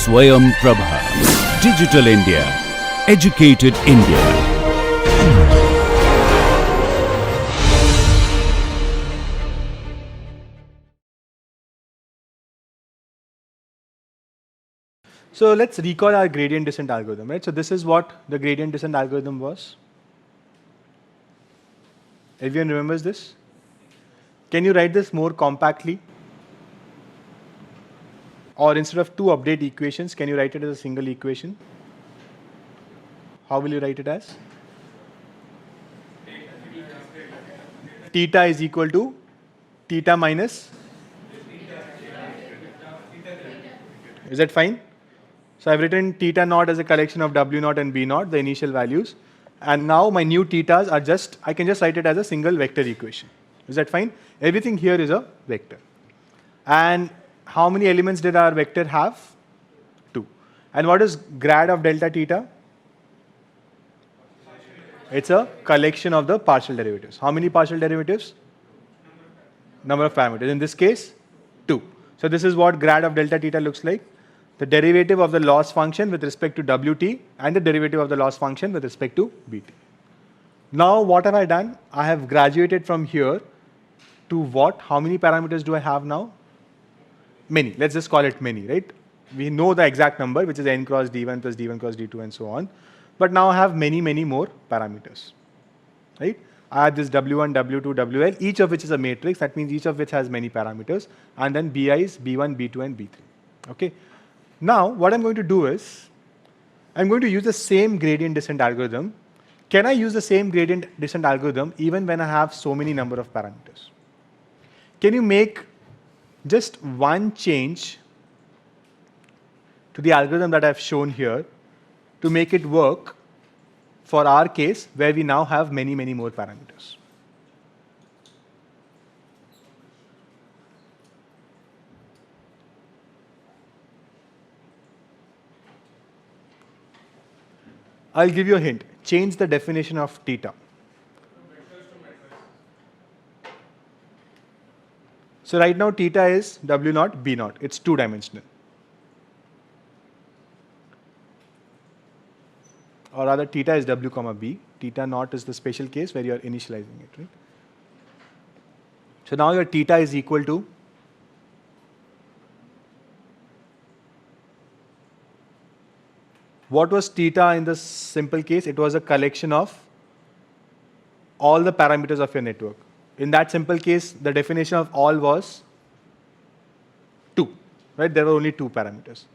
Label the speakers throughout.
Speaker 1: Swayam Prabha. Digital India. Educated India.
Speaker 2: So let's recall our gradient descent algorithm, right? So this is what the gradient descent algorithm was. Everyone remembers this? Can you write this more compactly? Or instead of two update equations, can you write it as a single equation? How will you write it as? Theta is equal to theta minus. Is that fine? So I've written theta naught as a collection of W naught and B naught, the initial values. And now my new thetas are just, I can just write it as a single vector equation. Is that fine? Everything here is a vector. And how many elements did our vector have? 2. And what is grad of delta theta? It's a collection of the partial derivatives. How many partial derivatives? Number of parameters. In this case, 2. So this is what grad of delta theta looks like. The derivative of the loss function with respect to Wt and the derivative of the loss function with respect to Bt. Now what have I done? I have graduated from here to what? How many parameters do I have now? Many. Let's just call it many, right? We know the exact number, which is n cross d1 plus d1 cross d2 and so on. But now I have many, many more parameters, right? I have this w1, w2, wl, each of which is a matrix. That means each of which has many parameters. And then bi's, b1, b2 and b3, okay? Now, what I'm going to do is, I'm going to use the same gradient descent algorithm. Can I use the same gradient descent algorithm even when I have so many number of parameters? Can you make just one change to the algorithm that I've shown here to make it work for our case where we now have many, many more parameters? I'll give you a hint. Change the definition of theta. So right now theta is W naught, B naught. It's two-dimensional. Or rather theta is W comma B. Theta naught is the special case where you are initializing it, right? So now your theta is equal to what was theta in the simple case? It was a collection of all the parameters of your network. In that simple case, the definition of all was 2, right? There were only 2 parameters.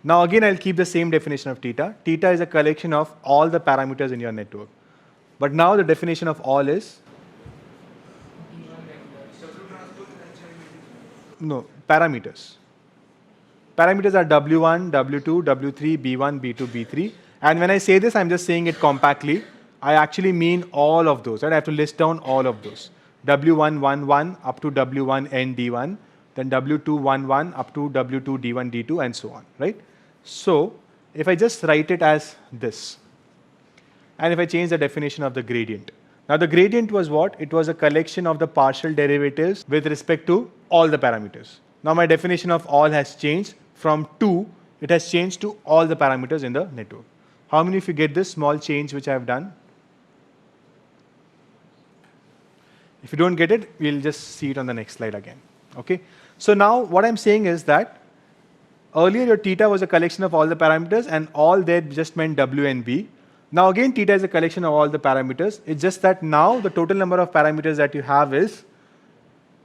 Speaker 2: Now again, I'll keep the same definition of theta. Theta is a collection of all the parameters in your network. But now the definition of all is? No, parameters. Parameters are W1, W2, W3, B1, B2, B3. And when I say this, I'm just saying it compactly. I actually mean all of those, right? I have to list down all of those. W1, 1, 1 up to W1, N, D1. Then W2, 1, 1 up to W2, D1, D2, and so on, right? So if I just write it as this, and if I change the definition of the gradient. Now the gradient was what? It was a collection of the partial derivatives with respect to all the parameters. Now my definition of all has changed. From 2, it has changed to all the parameters in the network. How many of you get this small change which I have done? If you don't get it, we'll just see it on the next slide again. Okay. So now what I'm saying is that earlier your theta was a collection of all the parameters and all there just meant W and B. Now again theta is a collection of all the parameters. It's just that now the total number of parameters that you have is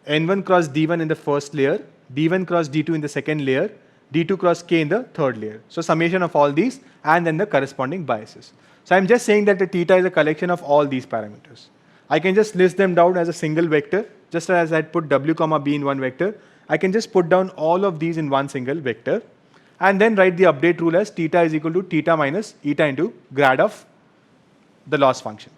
Speaker 2: N1 cross D1 in the first layer, D1 cross D2 in the second layer, D2 cross K in the third layer. So summation of all these and then the corresponding biases. So I'm just saying that the theta is a collection of all these parameters. I can just list them down as a single vector, just as I put W comma B in one vector. I can just put down all of these in one single vector and then write the update rule as theta is equal to theta minus eta into grad of the loss function,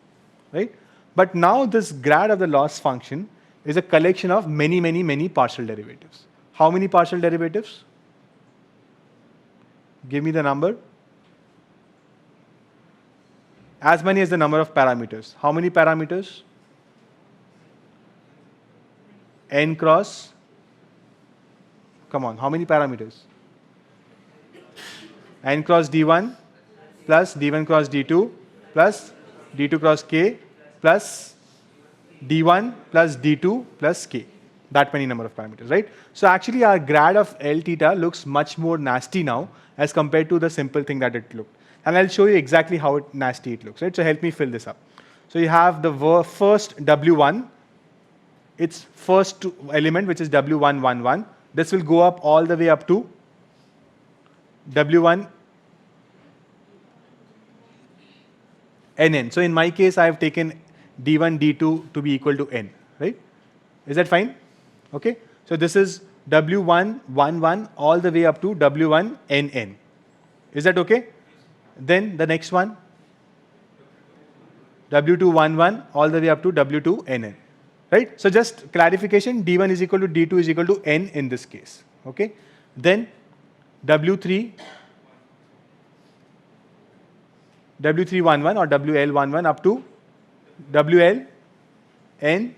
Speaker 2: right? But now this grad of the loss function is a collection of many, many, many partial derivatives. How many partial derivatives? Give me the number. As many as the number of parameters. How many parameters? N cross. Come on, how many parameters? n cross d1 plus d1 cross d2 plus d2 cross k plus d1 plus d2 plus k. That many number of parameters, right? So actually our grad of L theta looks much more nasty now as compared to the simple thing that it looked. And I'll show you exactly how nasty it looks, right? So help me fill this up. So you have the first W1, its first element, which is W111. This will go up all the way up to W1 NN. So in my case, I have taken D1, D2 to be equal to N, right? Is that fine? Okay. So this is W111 all the way up to W1 NN. Is that okay? Then the next one, W211 all the way up to W2 NN. Right? So just clarification, D1 is equal to D2 is equal to N in this case. Okay? Then W311 or WL11 up to WL N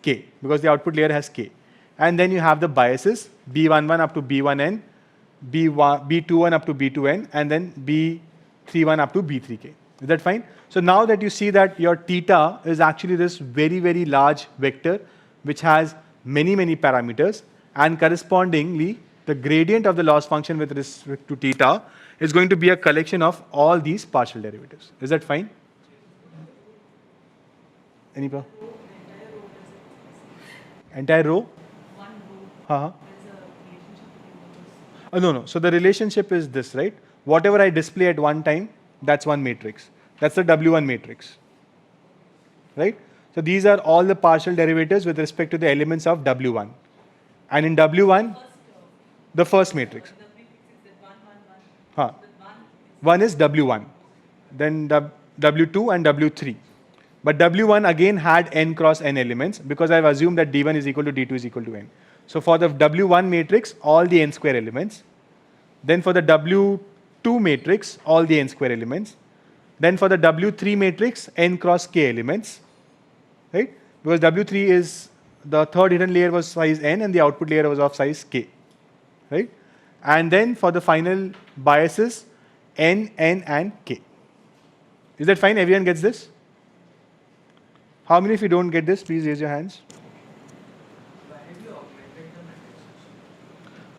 Speaker 2: K, because the output layer has K. And then you have the biases, B11 up to B1N, B21 up to B2N, and then B31 up to B3K. Is that fine? So now that you see that your theta is actually this very, very large vector which has many, many parameters, and correspondingly the gradient of the loss function with respect to theta is going to be a collection of all these partial derivatives. Is that fine? Any problem? Entire row?
Speaker 3: One row.
Speaker 2: Oh, no. So the relationship is this, right? Whatever I display at one time, that's one matrix. That's the W1 matrix, right? So these are all the partial derivatives with respect to the elements of W1. And in W1, the first matrix. One is W1, then W2 and W3. But W1 again had n cross n elements because I've assumed that D1 is equal to D2 is equal to n. So for the W1 matrix, all the n square elements. Then for the W2 matrix, all the n square elements. Then for the W3 matrix, n cross k elements, right? Because W3 is, the third hidden layer was size n and the output layer was of size k, right? And then for the final biases, n, and k. Is that fine? Everyone gets this? How many of you don't get this? Please raise your hands.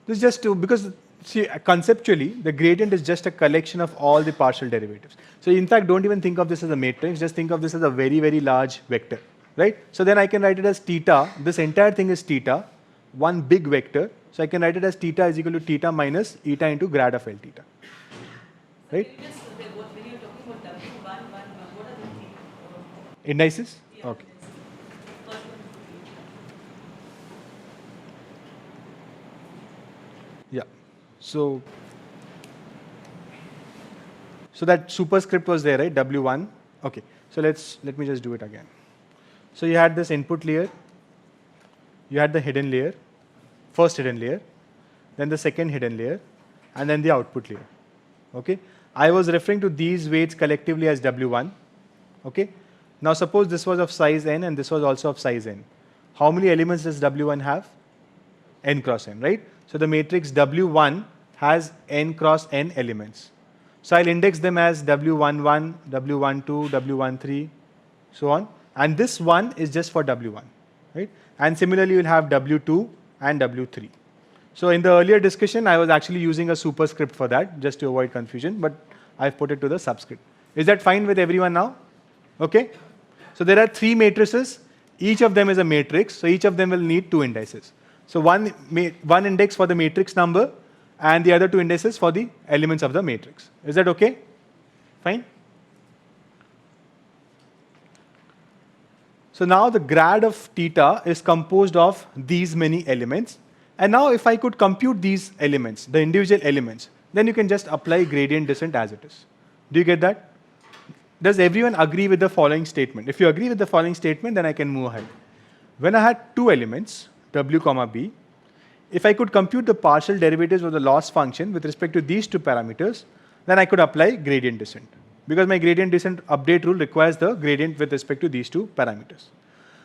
Speaker 2: This is just to, because see, conceptually, the gradient is just a collection of all the partial derivatives. So in fact, don't even think of this as a matrix, just think of this as a very, very large vector, right? So then I can write it as theta. This entire thing is theta, one big vector. So I can write it as theta is equal to theta minus eta into grad of L theta, right?
Speaker 3: When you're talking about W111, what are the
Speaker 2: Indices?
Speaker 3: Yeah,
Speaker 2: Okay.
Speaker 3: first one.
Speaker 2: Yeah. So that superscript was there, right? W1. Okay. So let me just do it again. So you had this input layer, you had the hidden layer, first hidden layer, then the second hidden layer, and then the output layer. Okay. I was referring to these weights collectively as W1. Okay. Now suppose this was of size n and this was also of size n. How many elements does W1 have? N cross n, right? So the matrix W1 has n cross n elements. So I'll index them as W11, W12, W13, so on. And this one is just for W1, right? And similarly, you'll have W2 and W3. So in the earlier discussion, I was actually using a superscript for that, just to avoid confusion, but I've put it to the subscript. Is that fine with everyone now? Okay? So there are three matrices. Each of them is a matrix, so each of them will need two indices. So one index for the matrix number, and the other two indices for the elements of the matrix. Is that okay? Fine? So now the grad of theta is composed of these many elements. And now if I could compute these elements, the individual elements, then you can just apply gradient descent as it is. Do you get that? Does everyone agree with the following statement? If you agree with the following statement, then I can move ahead. When I had two elements, w comma b, if I could compute the partial derivatives of the loss function with respect to these two parameters, then I could apply gradient descent. Because my gradient descent update rule requires the gradient with respect to these two parameters.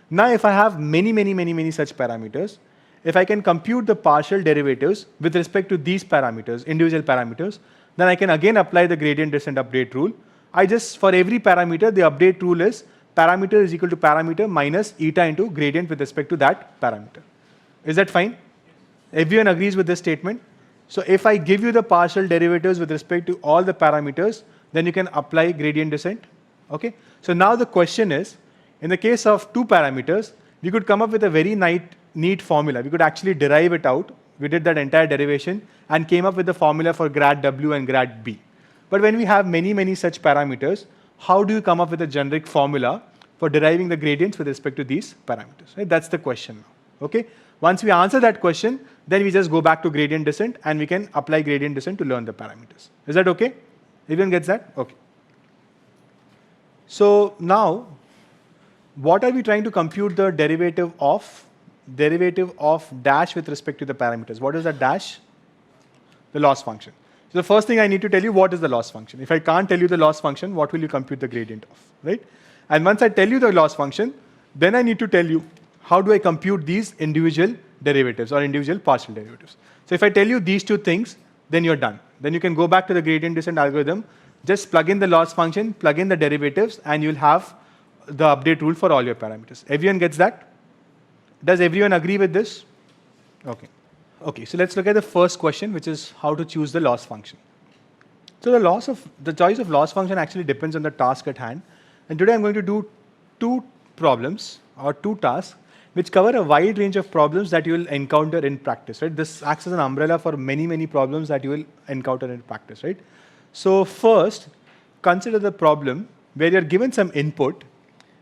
Speaker 2: Now if I have many such parameters, if I can compute the partial derivatives with respect to these parameters, individual parameters, then I can again apply the gradient descent update rule. I just, for every parameter, the update rule is parameter is equal to parameter minus eta into gradient with respect to that parameter. Is that fine? Everyone agrees with this statement? So if I give you the partial derivatives with respect to all the parameters, then you can apply gradient descent. Okay? So now the question is, in the case of two parameters, we could come up with a very neat formula. We could actually derive it out. We did that entire derivation and came up with the formula for grad W and grad B. But when we have many such parameters, how do you come up with a generic formula for deriving the gradients with respect to these parameters? Right? That's the question now. Okay? Once we answer that question, then we just go back to gradient descent and we can apply gradient descent to learn the parameters. Is that okay? Everyone gets that? Okay. So now, what are we trying to compute the derivative of? Derivative of dash with respect to the parameters. What is that dash? The loss function. So the first thing I need to tell you, what is the loss function? If I can't tell you the loss function, what will you compute the gradient of, right? And once I tell you the loss function, then I need to tell you how do I compute these individual derivatives or individual partial derivatives. So if I tell you these two things, then you're done. Then you can go back to the gradient descent algorithm, just plug in the loss function, plug in the derivatives, and you'll have the update rule for all your parameters. Everyone gets that? Does everyone agree with this? Okay. Okay, so let's look at the first question, which is how to choose the loss function. So the choice of loss function actually depends on the task at hand. And today I'm going to do two problems or two tasks which cover a wide range of problems that you will encounter in practice, right? This acts as an umbrella for many problems that you will encounter in practice, right? So first, consider the problem where you're given some input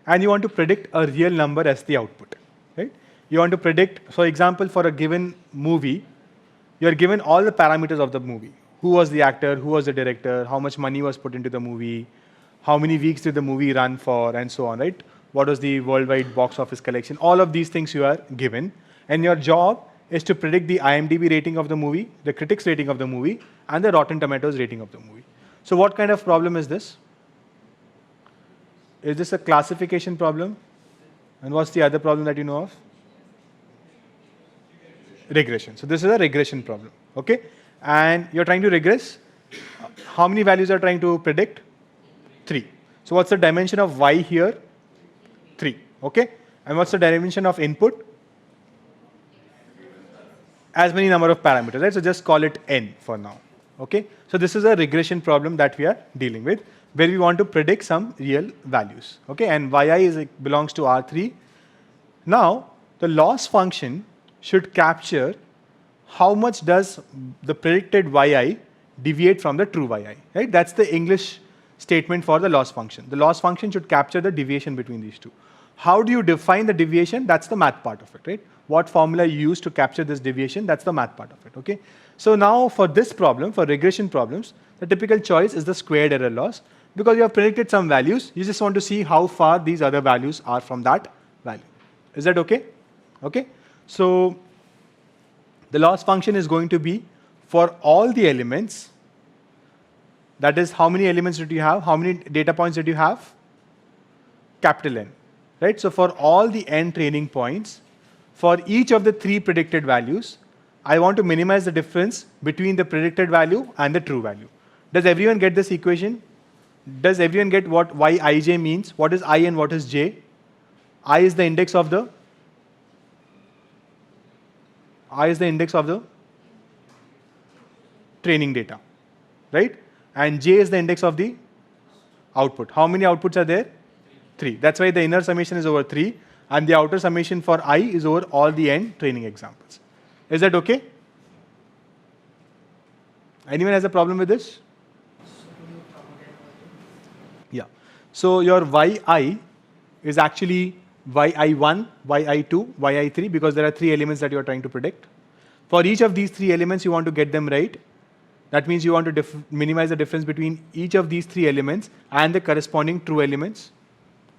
Speaker 2: and you want to predict a real number as the output, right? You want to predict, for example, for a given movie, you're given all the parameters of the movie. Who was the actor, who was the director, how much money was put into the movie, how many weeks did the movie run for, and so on, right? What was the worldwide box office collection? All of these things you are given. And your job is to predict the IMDb rating of the movie, the critics rating of the movie, and the Rotten Tomatoes rating of the movie. So what kind of problem is this? Is this a classification problem? And what's the other problem that you know of? Regression. So this is a regression problem, okay? And you're trying to regress. How many values are trying to predict? 3. So what's the dimension of y here? 3, okay? And what's the dimension of input? As many number of parameters, right? So just call it n for now, okay? So this is a regression problem that we are dealing with, where we want to predict some real values, okay? And yi belongs to R3. Now, the loss function should capture how much does the predicted yi deviate from the true yi, right? That's the English statement for the loss function. The loss function should capture the deviation between these two. How do you define the deviation? That's the math part of it, right? What formula you use to capture this deviation, that's the math part of it, okay? So now for this problem, for regression problems, the typical choice is the squared error loss. Because you have predicted some values, you just want to see how far these other values are from that value. Is that okay? Okay? So the loss function is going to be for all the elements. That is, how many elements did you have? How many data points did you have? Capital N. Right? So for all the n training points, for each of the 3 predicted values, I want to minimize the difference between the predicted value and the true value. Does everyone get this equation? Does everyone get what yij means? What is I and what is j? I is the index of the training data, right? And j is the index of the output. How many outputs are there? 3. That's why the inner summation is over 3, and the outer summation for I is over all the n training examples. Is that okay? Anyone has a problem with this? Yeah. So your yi is actually yi1, yi2, yi3, because there are 3 elements that you are trying to predict. For each of these 3 elements, you want to get them right. That means you want to minimize the difference between each of these 3 elements and the corresponding true elements,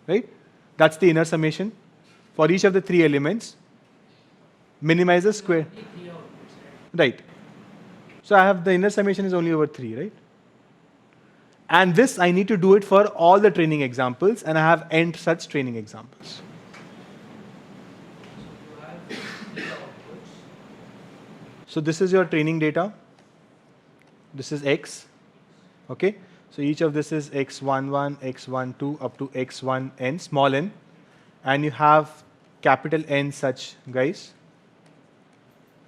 Speaker 2: right? That's the inner summation. For each of the 3 elements, minimize the square. Right. So I have the inner summation is only over 3, right? And this, I need to do it for all the training examples, and I have n such training examples. So this is your training data. This is x. Okay, so each of this is x11, x12 up to x1n, small n, and you have capital N such guys,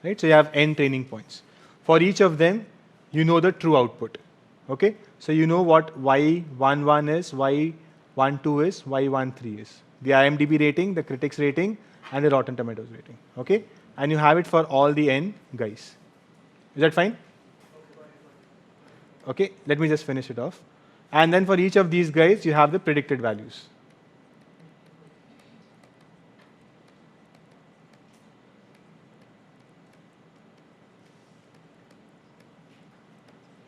Speaker 2: right? So you have n training points. For each of them, you know the true output. Okay, so you know what y11 is, y12 is, y13 is. The IMDb rating, the critics rating, and the Rotten Tomatoes rating. Okay, and you have it for all the n guys. Is that fine? Okay, let me just finish it off. And then for each of these guys, you have the predicted values.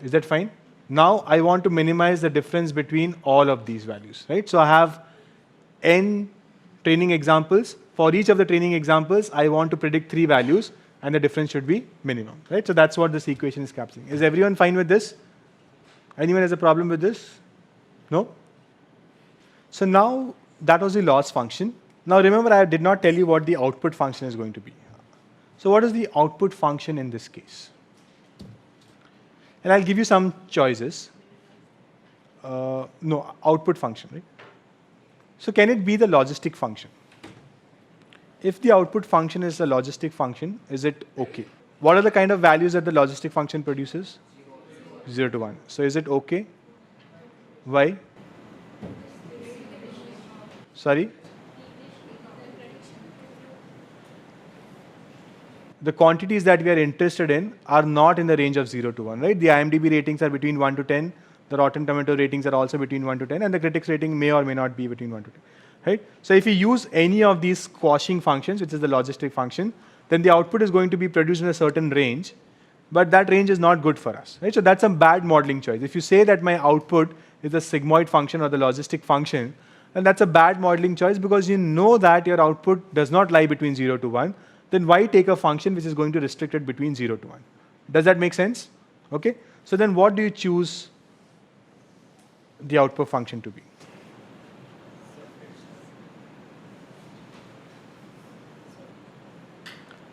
Speaker 2: Is that fine? Now I want to minimize the difference between all of these values, right? So I have n training examples. For each of the training examples, I want to predict 3 values, and the difference should be minimum, right? So that's what this equation is capturing. Is everyone fine with this? Anyone has a problem with this? No? So now that was the loss function. Now remember, I did not tell you what the output function is going to be. So what is the output function in this case? And I'll give you some choices. No, output function, right? So can it be the logistic function? If the output function is the logistic function, is it okay? What are the kind of values that the logistic function produces? 0 to 1. So is it okay? Why? Sorry? The quantities that we are interested in are not in the range of 0 to 1, right? The IMDb ratings are between 1 to 10, the Rotten Tomato ratings are also between 1 to 10, and the critics rating may or may not be between 1 to 10, right? So if you use any of these squashing functions, which is the logistic function, then the output is going to be produced in a certain range, but that range is not good for us, right? So that's a bad modeling choice. If you say that my output is the sigmoid function or the logistic function, then that's a bad modeling choice because you know that your output does not lie between 0 to 1. Then why take a function which is going to restrict it between 0 to 1? Does that make sense? Okay. So then what do you choose the output function to be?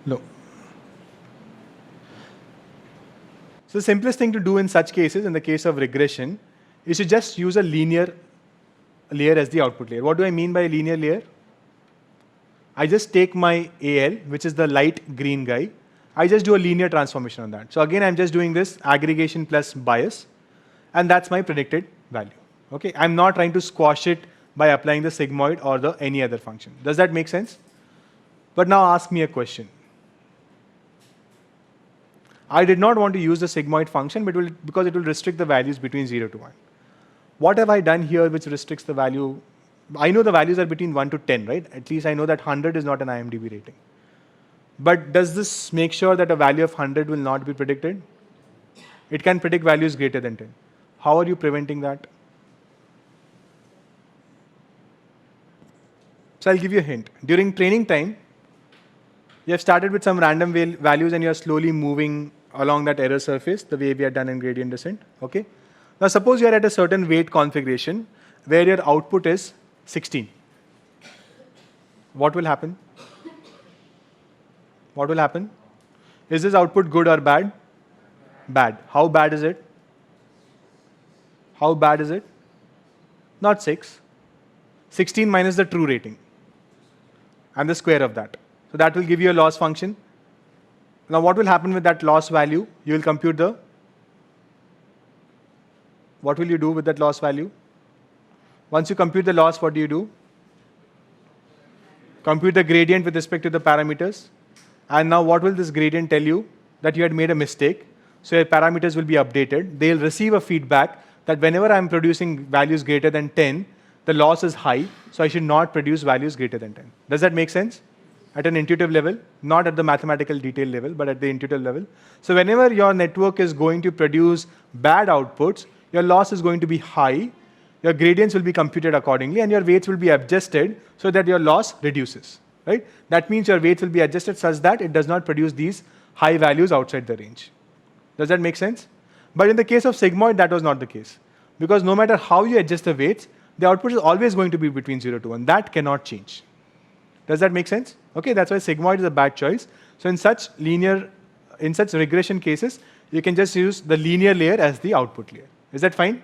Speaker 2: No. So the simplest thing to do in such cases, in the case of regression, is to just use a linear layer as the output layer. What do I mean by a linear layer? I just take my AL, which is the light green guy. I just do a linear transformation on that. So again, I'm just doing this aggregation plus bias, and that's my predicted value. Okay, I'm not trying to squash it by applying the sigmoid or the any other function. Does that make sense? But now ask me a question. I did not want to use the sigmoid function because it will restrict the values between 0 to 1. What have I done here which restricts the value? I know the values are between 1 to 10, right? At least I know that 100 is not an IMDb rating. But does this make sure that a value of 100 will not be predicted? It can predict values greater than 10. How are you preventing that? So I'll give you a hint. During training time, you have started with some random values and you are slowly moving along that error surface the way we had done in gradient descent. Okay? Now suppose you are at a certain weight configuration where your output is 16. What will happen? What will happen? Is this output good or bad? Bad. How bad is it? How bad is it? Not 6. 16 minus the true rating and the square of that. So that will give you a loss function. Now what will happen with that loss value? You will compute the... What will you do with that loss value? Once you compute the loss, what do you do? Compute the gradient with respect to the parameters. And now what will this gradient tell you? That you had made a mistake. So your parameters will be updated. They'll receive a feedback that whenever I'm producing values greater than 10, the loss is high, so I should not produce values greater than 10. Does that make sense? At an intuitive level, not at the mathematical detail level, but at the intuitive level. So whenever your network is going to produce bad outputs, your loss is going to be high, your gradients will be computed accordingly, and your weights will be adjusted so that your loss reduces. Right? That means your weights will be adjusted such that it does not produce these high values outside the range. Does that make sense? But in the case of sigmoid, that was not the case. Because no matter how you adjust the weights, the output is always going to be between 0 to 1. That cannot change. Does that make sense? Okay, that's why sigmoid is a bad choice. So in such regression cases, you can just use the linear layer as the output layer. Is that fine?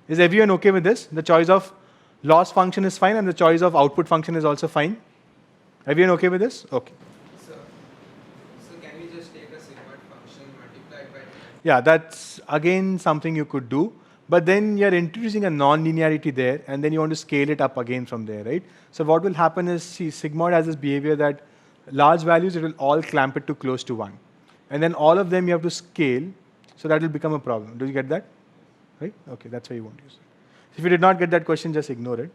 Speaker 2: Is everyone okay with this? The choice of loss function is fine and the choice of output function is also fine? Everyone okay with this? Okay.
Speaker 4: So can we just take a sigma function multiplied by 10?
Speaker 2: Yeah, that's again something you could do. But then you're introducing a non-linearity there, and then you want to scale it up again from there, right? So what will happen is, see, sigmoid has this behavior that large values, it will all clamp it to close to 1. And then all of them you have to scale, so that will become a problem. Do you get that? Right? Okay, that's why you won't use it. If you did not get that question, just ignore it.